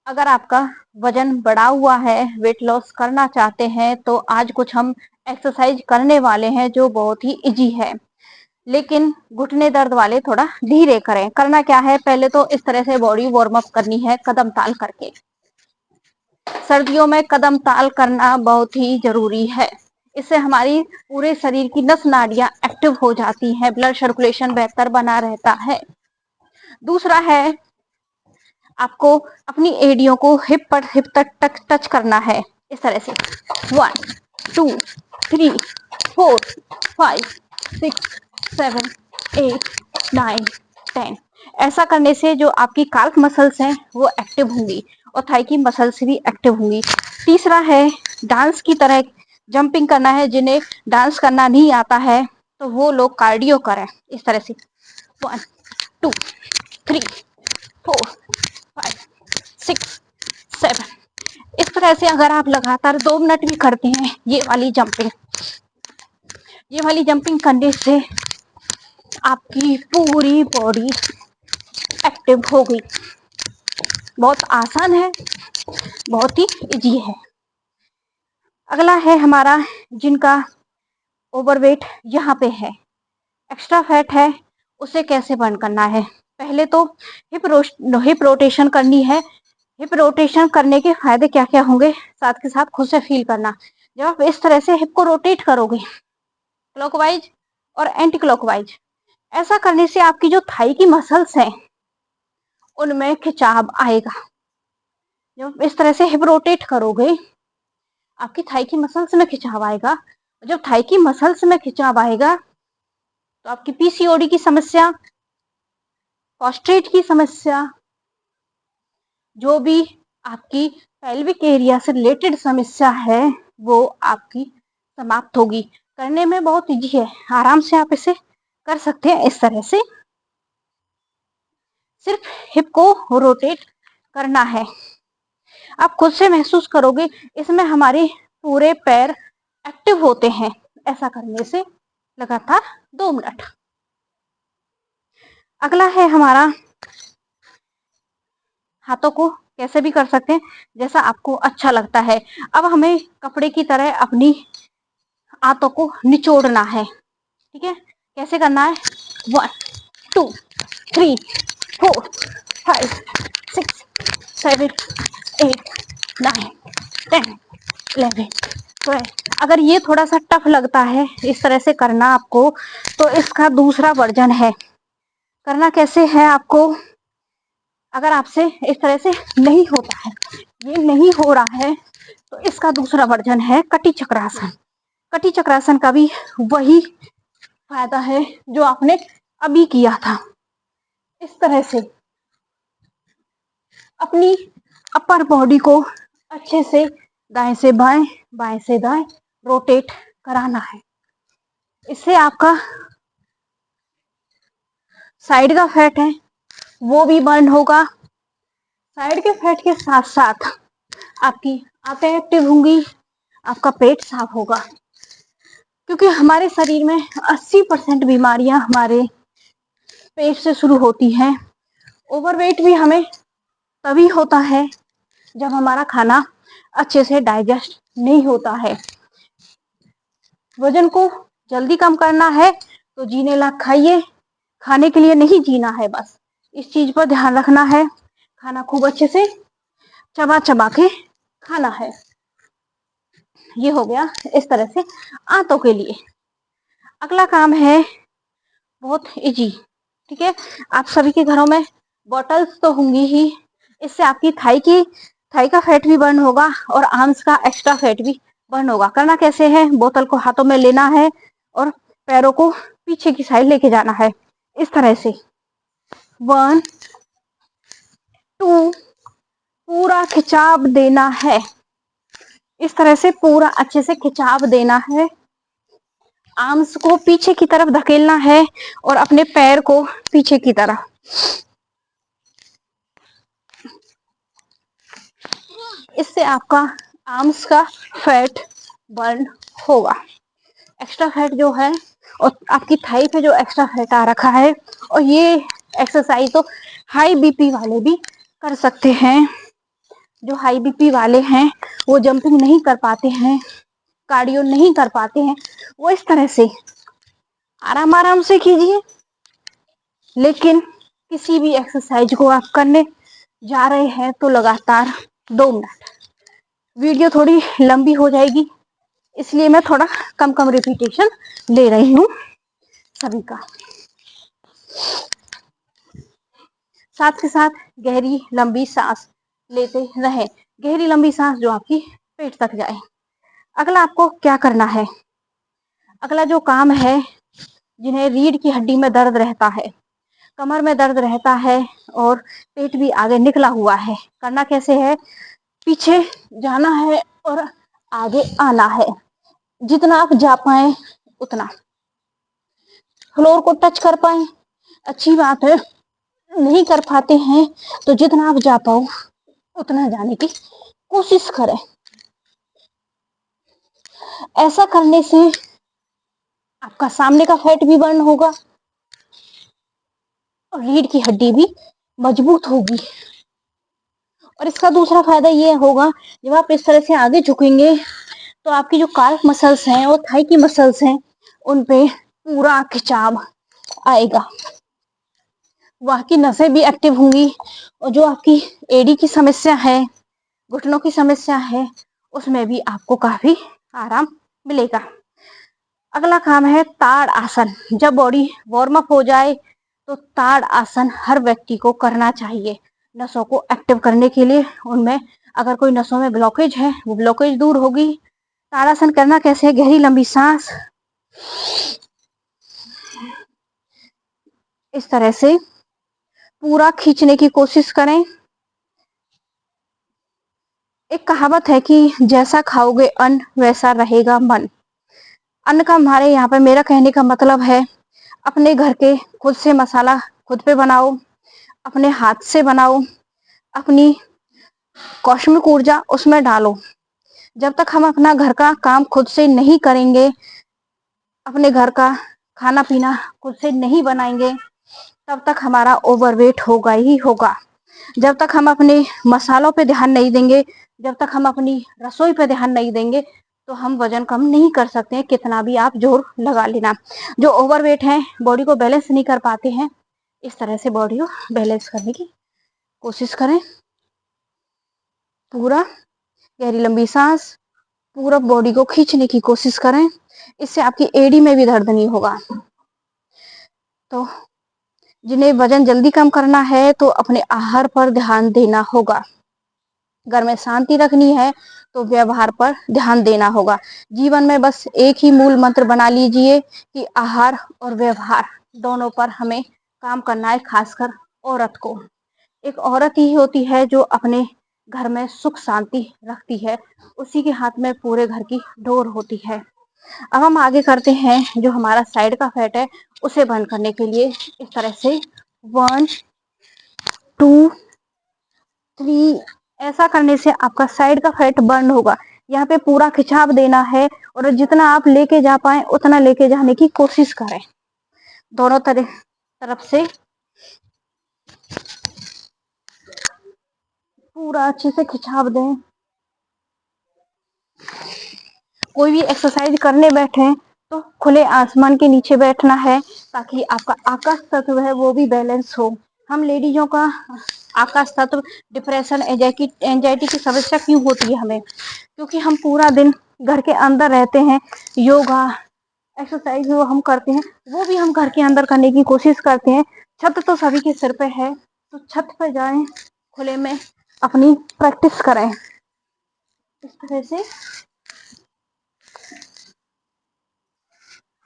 अगर आपका वजन बढ़ा हुआ है, वेट लॉस करना चाहते हैं, तो आज कुछ हम एक्सरसाइज करने वाले हैं जो बहुत ही इजी है, लेकिन घुटने दर्द वाले थोड़ा धीरे करें। करना क्या है, पहले तो इस तरह से बॉडी वार्म अप करनी है कदम ताल करके। सर्दियों में कदम ताल करना बहुत ही जरूरी है। इससे हमारी पूरे शरीर की नस नाड़ियां एक्टिव हो जाती हैं, ब्लड सर्कुलेशन बेहतर बना रहता है। दूसरा है, आपको अपनी एड़ियों को हिप तक टच करना है, इस तरह से 1 2 3 4 5 6 7 8 9 10। ऐसा करने से जो आपकी काल्फ मसल्स हैं वो एक्टिव होंगी और थाई की मसल्स भी एक्टिव होंगी। तीसरा है, डांस की तरह जंपिंग करना है। जिन्हें डांस करना नहीं आता है तो वो लोग कार्डियो करें, इस तरह से 1 2 3 4 5 6 7। इस तरह से अगर आप लगातार 2 मिनट भी करते हैं ये वाली जंपिंग करने से आपकी पूरी बॉडी एक्टिव हो गई। बहुत आसान है, बहुत ही इजी है। अगला है हमारा, जिनका ओवरवेट यहाँ पे है, एक्स्ट्रा फैट है, उसे कैसे बर्न करना है। पहले तो हिप रोटेशन करनी है। हिप रोटेशन करने के फायदे क्या क्या होंगे, साथ के साथ खुद से फील करना। जब आप इस तरह से हिप को रोटेट करोगे क्लॉकवाइज और एंटी क्लॉकवाइज, ऐसा करने से आपकी जो थाई की मसल्स हैं उनमें खिंचाव आएगा। जब इस तरह से हिप रोटेट करोगे आपकी थाई की मसल्स में खिंचाव आएगा। जब थाई की मसल्स में खिंचाव आएगा तो आपकी पीसीओडी की समस्या, प्रोस्टेट की समस्या, जो भी आपकी पेल्विक एरिया से रिलेटेड समस्या है वो आपकी समाप्त होगी। करने में बहुत इजी है, आराम से आप इसे कर सकते हैं। इस तरह से सिर्फ हिप को रोटेट करना है, आप खुद से महसूस करोगे इसमें हमारे पूरे पैर एक्टिव होते हैं। ऐसा करने से लगातार 2 मिनट। अगला है हमारा, हाथों को कैसे भी कर सकते हैं जैसा आपको अच्छा लगता है। अब हमें कपड़े की तरह अपनी हाथों को निचोड़ना है, ठीक है। कैसे करना है, 1 2 3 4 5 6 7 8 9 10 11 12। अगर ये थोड़ा सा टफ लगता है इस तरह से करना आपको, तो इसका दूसरा वर्जन है। करना कैसे है आपको, अगर आपसे इस तरह से नहीं होता है, ये नहीं हो रहा है, तो इसका दूसरा वर्जन है कटी चक्रासन। कटी चक्रासन का भी वही फायदा है जो आपने अभी किया था। इस तरह से अपनी अपर बॉडी को अच्छे से दाएं से बाएं, बाएं से दाएं रोटेट कराना है। इससे आपका साइड का फैट है वो भी बर्न होगा। साइड के फैट के साथ साथ आपकी आंतें एक्टिव होंगी, आपका पेट साफ होगा। क्योंकि हमारे शरीर में 80% बीमारियां हमारे पेट से शुरू होती हैं। ओवरवेट भी हमें तभी होता है जब हमारा खाना अच्छे से डाइजेस्ट नहीं होता है। वजन को जल्दी कम करना है तो जीने लायक खाइए, खाने के लिए नहीं जीना है। बस इस चीज पर ध्यान रखना है, खाना खूब अच्छे से चबा चबा के खाना है। ये हो गया इस तरह से आंतों के लिए। अगला काम है बहुत इजी, ठीक है। आप सभी के घरों में बॉटल्स तो होंगी ही, इससे आपकी थाई का फैट भी बर्न होगा और आर्म्स का एक्स्ट्रा फैट भी बर्न होगा। करना कैसे है, बोतल को हाथों में लेना है और पैरों को पीछे की साइड लेके जाना है, इस तरह से 1 2, पूरा खिंचाव देना है। इस तरह से पूरा अच्छे से खिंचाव देना है। आर्म्स को पीछे की तरफ धकेलना है और अपने पैर को पीछे की तरफ। इससे आपका आर्म्स का फैट बर्न होगा। एक्स्ट्रा फैट जो है और आपकी थाई पे जो एक्स्ट्रा फैट आ रखा है, और ये एक्सरसाइज तो हाई बीपी वाले भी कर सकते हैं। जो हाई बीपी वाले हैं वो जंपिंग नहीं कर पाते हैं, कार्डियो नहीं कर पाते हैं, वो इस तरह से आराम आराम से कीजिए। लेकिन किसी भी एक्सरसाइज को आप करने जा रहे हैं तो लगातार 2 मिनट। वीडियो थोड़ी लंबी हो जाएगी, इसलिए मैं थोड़ा कम कम रिपीटेशन ले रही हूँ सभी का। साथ के साथ गहरी लंबी सांस लेते रहें, गहरी लंबी सांस जो आपकी पेट तक जाए। अगला आपको क्या करना है, अगला जो काम है, जिन्हें रीढ़ की हड्डी में दर्द रहता है, कमर में दर्द रहता है और पेट भी आगे निकला हुआ है, करना कैसे है, पीछे जाना है और आगे आना है। जितना आप जा पाए उतना, फ्लोर को टच कर पाए अच्छी बात है, नहीं कर पाते हैं तो जितना आप जा पाओ उतना जाने की कोशिश करें। ऐसा करने से आपका सामने का फैट भी बर्न होगा और रीढ़ की हड्डी भी मजबूत होगी। और इसका दूसरा फायदा ये होगा, जब आप इस तरह से आगे झुकेंगे तो आपकी जो काल्फ मसल्स हैं और थाई की मसल्स हैं उन पे पूरा खिंचाव आएगा, वहां की नसें भी एक्टिव होंगी और जो आपकी एडी की समस्या है, घुटनों की समस्या है, उसमें भी आपको काफी आराम मिलेगा। अगला काम है ताड़ आसन। जब बॉडी वार्म अप हो जाए तो ताड़ आसन हर व्यक्ति को करना चाहिए, नसों को एक्टिव करने के लिए। उनमें अगर कोई नसों में ब्लॉकेज है वो ब्लॉकेज दूर होगी। ताड़ासन करना कैसे है, गहरी लंबी सांस इस तरह से पूरा खींचने की कोशिश करें। एक कहावत है कि जैसा खाओगे अन्न वैसा रहेगा मन। अन्न का हमारे यहाँ पे, मेरा कहने का मतलब है, अपने घर के खुद से मसाला खुद पे बनाओ, अपने हाथ से बनाओ, अपनी कौशमिक ऊर्जा उसमें डालो। जब तक हम अपना घर का काम खुद से नहीं करेंगे, अपने घर का खाना पीना खुद से नहीं बनाएंगे, तब तक हमारा ओवरवेट होगा ही होगा। जब तक हम अपने मसालों पे ध्यान नहीं देंगे, जब तक हम अपनी रसोई पे ध्यान नहीं देंगे, तो हम वजन कम नहीं कर सकते हैं, कितना भी आप जोर लगा लेना। जो ओवरवेट है, बॉडी को बैलेंस नहीं कर पाते हैं, इस तरह से बॉडी को बैलेंस करने की कोशिश करें। पूरा गहरी लंबी सांस, पूरा बॉडी को खींचने की कोशिश करें, इससे आपकी एड़ी में भी दर्द नहीं होगा। तो जिन्हें वजन जल्दी कम करना है तो अपने आहार पर ध्यान देना होगा। घर में शांति रखनी है तो व्यवहार पर ध्यान देना होगा। जीवन में बस एक ही मूल मंत्र बना लीजिए कि आहार और व्यवहार दोनों पर हमें काम करना है। खासकर औरत को, एक औरत ही होती है जो अपने घर में सुख शांति रखती है, उसी के हाथ में पूरे घर की डोर होती है। अब हम आगे करते हैं, जो हमारा साइड का फैट है उसे बर्न करने के लिए इस तरह से 1 2 3, ऐसा करने से आपका साइड का फैट बर्न होगा। यहाँ पे पूरा खिंचाव देना है और जितना आप लेके जा पाए उतना लेके जाने की कोशिश करें। दोनों तरफ से पूरा अच्छे से खिंचाव दें। कोई भी एक्सरसाइज करने बैठे तो खुले आसमान के नीचे बैठना है, ताकि आपका आकाश तत्व है वो भी बैलेंस हो। हम लेडीजों का आकाश तत्व डिप्रेशन, एंजाइटी की समस्या क्यों होती है हमें, क्योंकि हम पूरा दिन घर के अंदर रहते हैं। योगा एक्सरसाइज जो हम करते हैं वो भी हम घर के अंदर करने की कोशिश करते हैं। छत तो सभी के सिर पे है, तो छत पे जाएं, खुले में अपनी प्रैक्टिस करें इस तरह से।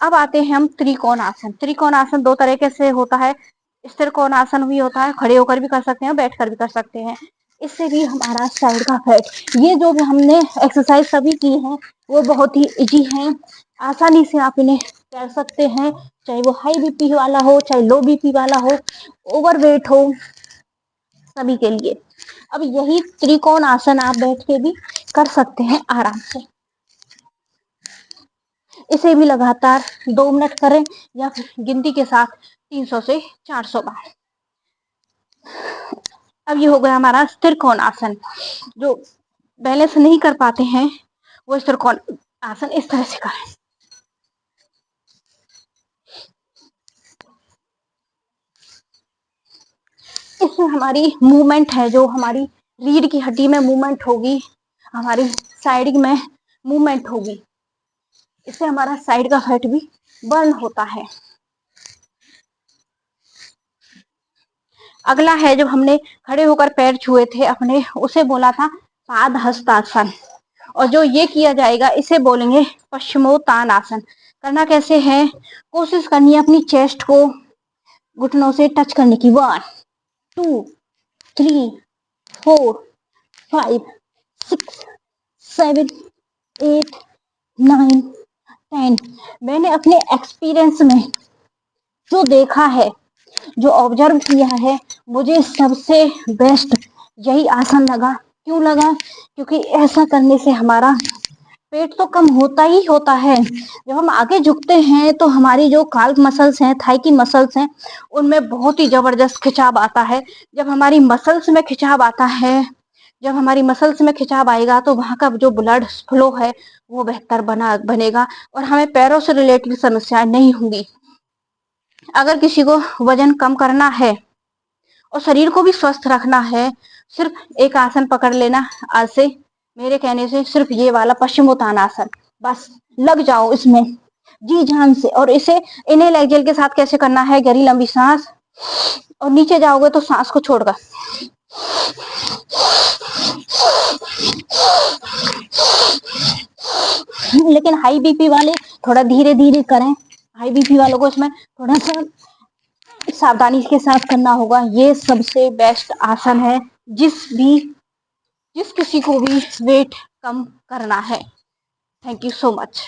अब आते हैं हम त्रिकोण आसन। त्रिकोण आसन 2 तरीके से होता है, स्थिर कोण आसन भी होता है, खड़े होकर भी कर सकते हैं, बैठकर भी कर सकते हैं। इससे भी हमारा साइड का फैट, ये जो भी हमने एक्सरसाइज सभी की हैं वो बहुत ही इजी हैं, आसानी से आप इन्हें कर सकते हैं, चाहे वो हाई बीपी वाला हो, चाहे लो बीपी वाला हो, ओवरवेट हो, सभी के लिए। अब यही त्रिकोण आसन आप बैठ के भी कर सकते हैं आराम से। इसे भी लगातार 2 मिनट करें या फिर गिनती के साथ 300 से 400 बार। अब ये हो गया हमारा स्थिर कोण आसन। जो बैलेंस नहीं कर पाते हैं वो स्थिर कोण आसन इस तरह से करें। इससे हमारी मूवमेंट है, जो हमारी रीढ़ की हड्डी में मूवमेंट होगी, हमारी साइड में मूवमेंट होगी, इससे हमारा साइड का फैट भी बर्न होता है। अगला है, जब हमने खड़े होकर पैर छुए थे अपने, उसे बोला था पाद हस्तासन, और जो ये किया जाएगा इसे बोलेंगे पश्चिमोत्तानासन। करना कैसे है, कोशिश करनी है अपनी चेस्ट को घुटनों से टच करने की। 1 2 3 4 5 6 7 8 9 10। मैंने अपने एक्सपीरियंस में जो देखा है, जो ऑब्जर्व किया है, मुझे सबसे बेस्ट यही आसन लगा। क्यों लगा, क्योंकि ऐसा करने से हमारा पेट तो कम होता ही होता है। जब हम आगे झुकते हैं तो हमारी जो काल्फ मसल्स हैं, थाई की मसल्स हैं, उनमें बहुत ही जबरदस्त खिंचाव आता है। जब हमारी मसल्स में खिंचाव आता है, जब हमारी मसल्स में खिंचाव आएगा तो वहां का जो ब्लड फ्लो है वो बेहतर बनेगा, और हमें पैरों से रिलेटेड समस्याएं नहीं होंगी। अगर किसी को वजन कम करना है और शरीर को भी स्वस्थ रखना है, सिर्फ एक आसन पकड़ लेना आज से, मेरे कहने से सिर्फ ये वाला पश्चिमोत्तानासन, बस लग जाओ इसमें जी जान से। और इसे इनहेल एक्सहेल के साथ कैसे करना है, गहरी लंबी सांस, और नीचे जाओगे तो सांस को छोड़कर, लेकिन हाई बीपी वाले थोड़ा धीरे धीरे करें। हाई बीपी वालों को इसमें थोड़ा सा सावधानी के साथ करना होगा। ये सबसे बेस्ट आसन है जिस किसी को भी वेट कम करना है। Thank you so much.